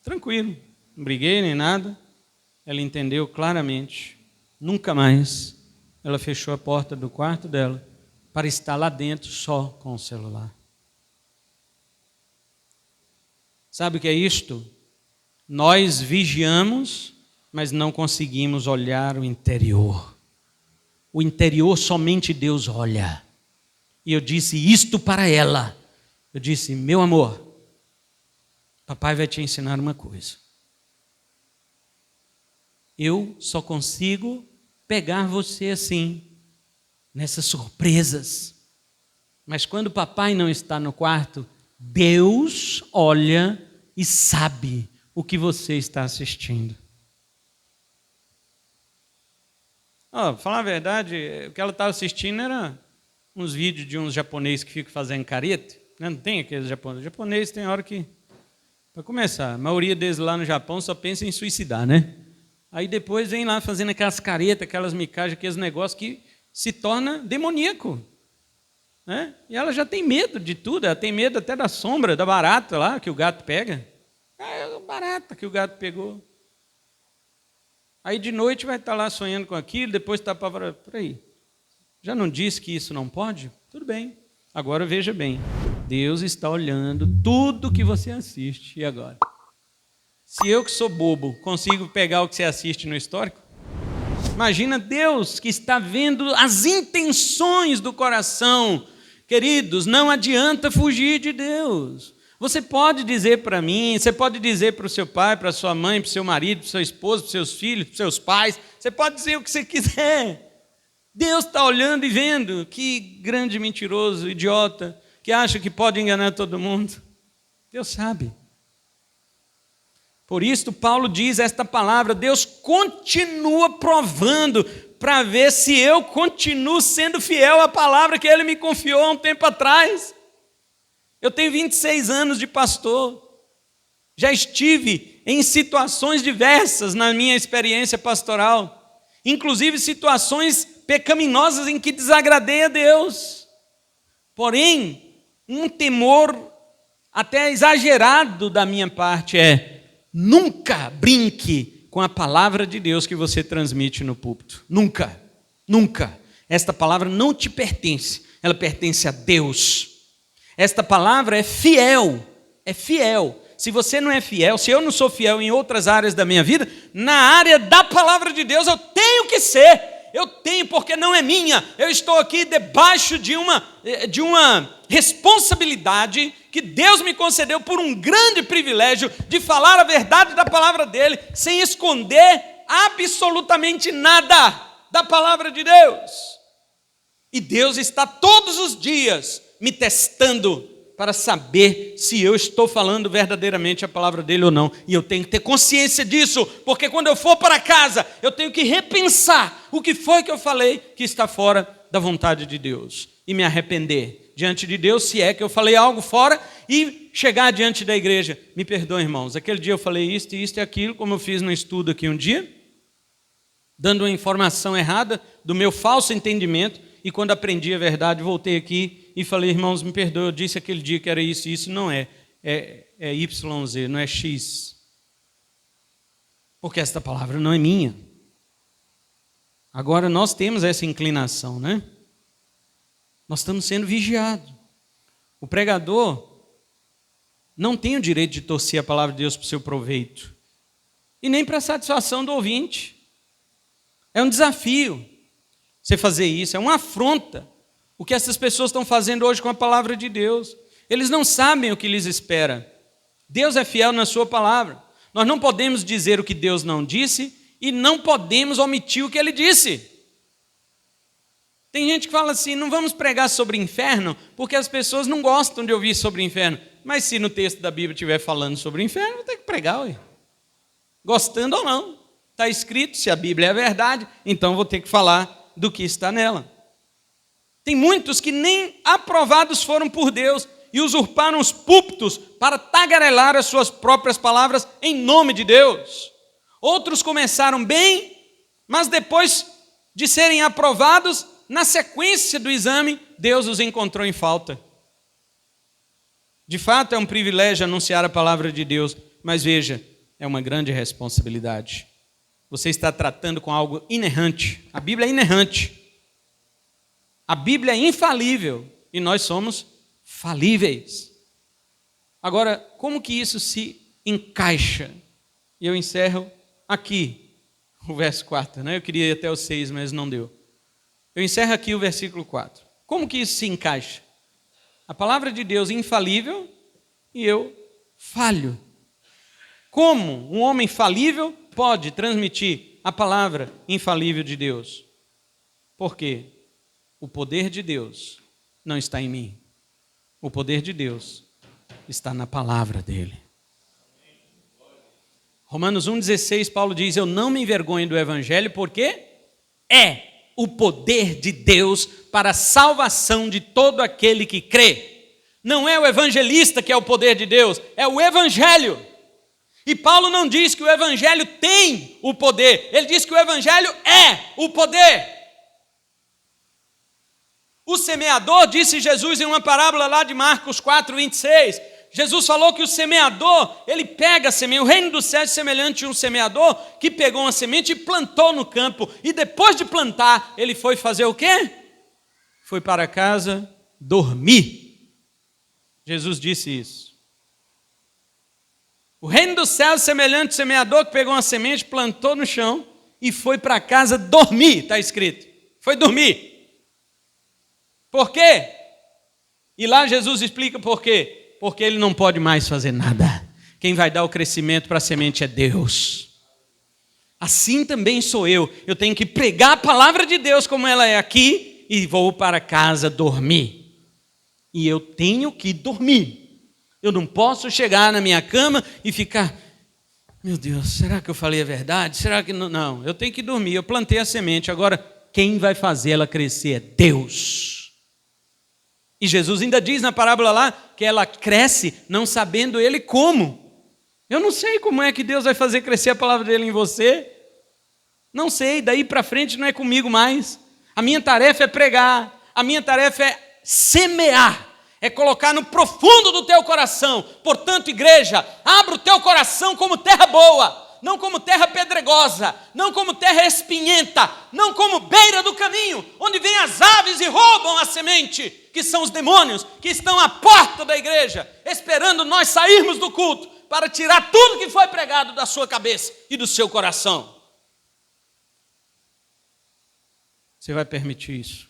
Tranquilo, não briguei nem nada. Ela entendeu claramente. Nunca mais ela fechou a porta do quarto dela para estar lá dentro só com o celular. Sabe o que é isto? Nós vigiamos, mas não conseguimos olhar o interior. O interior somente Deus olha. E eu disse isto para ela. Eu disse, meu amor, papai vai te ensinar uma coisa. Eu só consigo pegar você assim, nessas surpresas. Mas quando papai não está no quarto, Deus olha e sabe o que você está assistindo. Falar a verdade, o que ela estava assistindo era uns vídeos de uns japoneses que ficam fazendo careta. Né? Não tem aqueles japoneses. Japonês tem hora que, para começar, a maioria deles lá no Japão só pensa em suicidar, né? Aí depois vem lá fazendo aquelas caretas, aquelas micagens, aqueles negócios que se torna demoníaco. Né? E ela já tem medo de tudo, ela tem medo até da sombra, da barata lá que o gato pega. É a barata que o gato pegou. Aí de noite vai estar lá sonhando com aquilo, depois está para aí. Já não disse que isso não pode? Tudo bem. Agora veja bem, Deus está olhando tudo que você assiste. E agora? Se eu que sou bobo consigo pegar o que você assiste no histórico, imagina Deus que está vendo as intenções do coração. Queridos, não adianta fugir de Deus. Você pode dizer para mim, você pode dizer para o seu pai, para a sua mãe, para o seu marido, para o seu esposo, para os seus filhos, para os seus pais, você pode dizer o que você quiser. Deus está olhando e vendo. Que grande mentiroso, idiota, que acha que pode enganar todo mundo. Deus sabe. Por isso, Paulo diz esta palavra, Deus continua provando para ver se eu continuo sendo fiel à palavra que Ele me confiou há um tempo atrás. Eu tenho 26 anos de pastor, já estive em situações diversas na minha experiência pastoral, inclusive situações pecaminosas em que desagradei a Deus. Porém, um temor até exagerado da minha parte nunca brinque com a palavra de Deus que você transmite no púlpito. Nunca, nunca. Esta palavra não te pertence, ela pertence a Deus. Esta palavra é fiel, é fiel. Se você não é fiel, se eu não sou fiel em outras áreas da minha vida, na área da palavra de Deus eu tenho que ser. Eu tenho, porque não é minha. Eu estou aqui debaixo de uma responsabilidade que Deus me concedeu por um grande privilégio de falar a verdade da palavra dele, sem esconder absolutamente nada da palavra de Deus. E Deus está todos os dias me testando para saber se eu estou falando verdadeiramente a palavra dele ou não. E eu tenho que ter consciência disso, porque quando eu for para casa, eu tenho que repensar o que foi que eu falei que está fora da vontade de Deus. E me arrepender diante de Deus, se é que eu falei algo fora, e chegar diante da igreja. Me perdoem, irmãos, aquele dia eu falei isto e aquilo, como eu fiz no estudo aqui um dia, dando uma informação errada do meu falso entendimento, e quando aprendi a verdade, voltei aqui e falei, irmãos, me perdoem, eu disse aquele dia que era isso, e isso não é YZ, não é X. Porque esta palavra não é minha. Agora nós temos essa inclinação, né? Nós estamos sendo vigiados. O pregador não tem o direito de torcer a palavra de Deus para o seu proveito. E nem para a satisfação do ouvinte. É um desafio você fazer isso, é uma afronta. O que essas pessoas estão fazendo hoje com a palavra de Deus. Eles não sabem o que lhes espera. Deus é fiel na sua palavra. Nós não podemos dizer o que Deus não disse e não podemos omitir o que Ele disse. Tem gente que fala assim, não vamos pregar sobre inferno, porque as pessoas não gostam de ouvir sobre inferno. Mas se no texto da Bíblia estiver falando sobre inferno, vai ter que pregar, ué. Gostando ou não. Está escrito, se a Bíblia é verdade, então vou ter que falar do que está nela. Tem muitos que nem aprovados foram por Deus e usurparam os púlpitos para tagarelar as suas próprias palavras em nome de Deus. Outros começaram bem, mas depois de serem aprovados, na sequência do exame, Deus os encontrou em falta. De fato, é um privilégio anunciar a palavra de Deus, mas veja, é uma grande responsabilidade. Você está tratando com algo inerrante. A Bíblia é inerrante. A Bíblia é infalível e nós somos falíveis. Agora, como que isso se encaixa? E eu encerro aqui o verso 4, né? Eu queria ir até o 6, mas não deu. Eu encerro aqui o versículo 4. Como que isso se encaixa? A palavra de Deus é infalível e eu falho. Como um homem falível pode transmitir a palavra infalível de Deus? Por quê? O poder de Deus não está em mim. O poder de Deus está na palavra dele. Romanos 1,16, Paulo diz: eu não me envergonho do evangelho, porque é o poder de Deus para a salvação de todo aquele que crê. Não é o evangelista que é o poder de Deus, é o evangelho. E Paulo não diz que o evangelho tem o poder, ele diz que o evangelho é o poder. O semeador, disse Jesus em uma parábola lá de Marcos 4:26, Jesus falou que o semeador, ele pega a semente, o reino dos céus é semelhante a um semeador que pegou uma semente e plantou no campo, e depois de plantar, ele foi fazer o quê? Foi para casa dormir. Jesus disse isso. O reino dos céus é semelhante ao semeador que pegou uma semente, plantou no chão e foi para casa dormir, está escrito. Foi dormir. Por quê? E lá Jesus explica por quê. Porque ele não pode mais fazer nada. Quem vai dar o crescimento para a semente é Deus. Assim também sou eu. Eu tenho que pregar a palavra de Deus como ela é aqui e vou para casa dormir. E eu tenho que dormir. Eu não posso chegar na minha cama e ficar: meu Deus, será que eu falei a verdade? Será que não? Não, eu tenho que dormir. Eu plantei a semente. Agora, quem vai fazer ela crescer é Deus. E Jesus ainda diz na parábola lá que ela cresce não sabendo ele como. Eu não sei como é que Deus vai fazer crescer a palavra dele em você. Não sei, daí para frente não é comigo mais. A minha tarefa é pregar, a minha tarefa é semear, é colocar no profundo do teu coração. Portanto, igreja, abra o teu coração como terra boa, não como terra pedregosa, não como terra espinhenta, não como beira do caminho, onde vêm as aves e roubam a semente, que são os demônios que estão à porta da igreja, esperando nós sairmos do culto para tirar tudo que foi pregado da sua cabeça e do seu coração. Você vai permitir isso?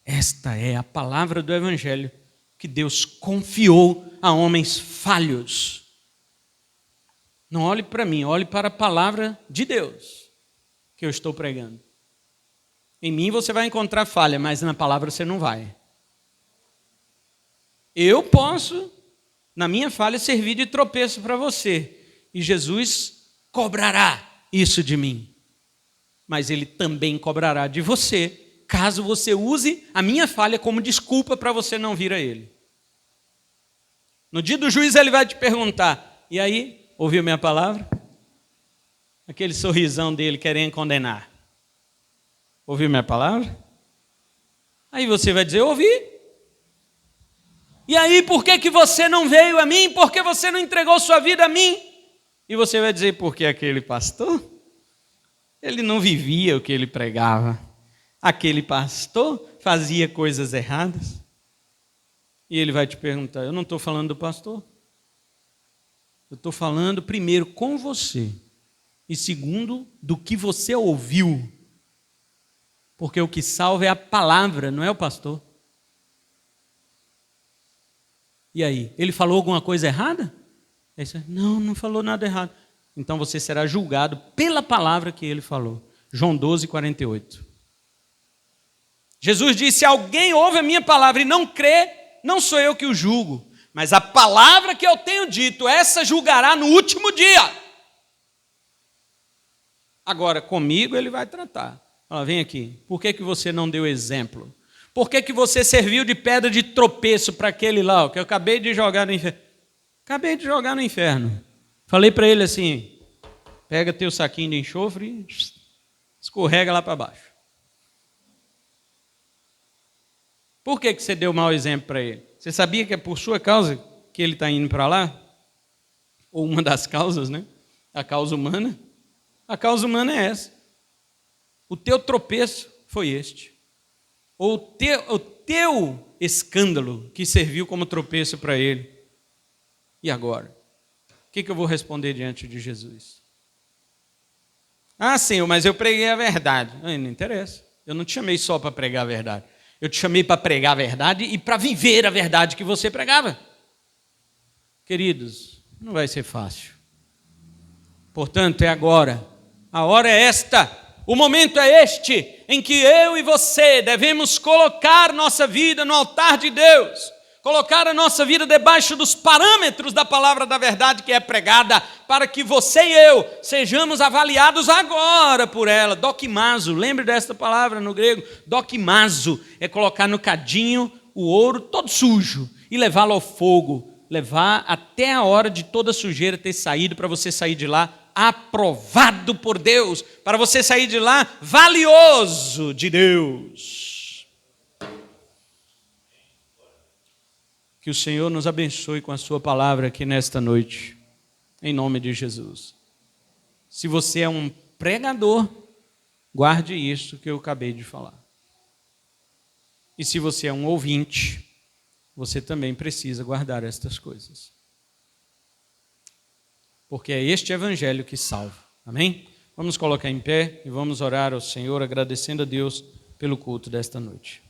Esta é a palavra do evangelho que Deus confiou a homens falhos. Não olhe para mim, olhe para a palavra de Deus que eu estou pregando. Em mim você vai encontrar falha, mas na palavra você não vai. Eu posso, na minha falha, servir de tropeço para você. E Jesus cobrará isso de mim. Mas Ele também cobrará de você, caso você use a minha falha como desculpa para você não vir a Ele. No dia do juízo Ele vai te perguntar: e aí, ouviu minha palavra? Aquele sorrisão dele querendo condenar. Ouviu minha palavra? Aí você vai dizer: ouvi. E aí, por que você não veio a mim? Por que você não entregou sua vida a mim? E você vai dizer: porque aquele pastor, ele não vivia o que ele pregava. Aquele pastor fazia coisas erradas. E ele vai te perguntar: eu não estou falando do pastor. Eu estou falando primeiro com você. E segundo, do que você ouviu. Porque o que salva é a palavra, não é o pastor. E aí, ele falou alguma coisa errada? Aí você: não falou nada errado. Então você será julgado pela palavra que ele falou. João 12:48. Jesus disse: se alguém ouve a minha palavra e não crê, não sou eu que o julgo, Mas a palavra que eu tenho dito, essa julgará no último dia. Agora, comigo ele vai tratar. Fala, vem aqui, por que você não deu exemplo? Por que você serviu de pedra de tropeço para aquele lá, que eu acabei de jogar no inferno? Acabei de jogar no inferno. Falei para ele assim, pega teu saquinho de enxofre e escorrega lá para baixo. Por que você deu mau exemplo para ele? Você sabia que é por sua causa que ele está indo para lá? Ou uma das causas, né? A causa humana. A causa humana é essa. O teu tropeço foi este. Ou o teu escândalo que serviu como tropeço para ele. E agora? O que eu vou responder diante de Jesus? Ah, Senhor, mas eu preguei a verdade. Não interessa. Eu não te chamei só para pregar a verdade. Eu te chamei para pregar a verdade e para viver a verdade que você pregava. Queridos, não vai ser fácil. Portanto, é agora. A hora é esta. O momento é este em que eu e você devemos colocar nossa vida no altar de Deus. Colocar a nossa vida debaixo dos parâmetros da palavra da verdade que é pregada, para que você e eu sejamos avaliados agora por ela. Dokimazo, lembre desta palavra no grego. Dokimazo é colocar no cadinho o ouro todo sujo e levá-lo ao fogo. Levar até a hora de toda a sujeira ter saído, para você sair de lá aprovado por Deus, para você sair de lá valioso de Deus. Que o Senhor nos abençoe com a sua palavra aqui nesta noite, em nome de Jesus. Se você é um pregador, guarde isso que eu acabei de falar. E se você é um ouvinte, você também precisa guardar estas coisas. Porque é este evangelho que salva. Amém? Vamos colocar em pé e vamos orar ao Senhor, agradecendo a Deus pelo culto desta noite.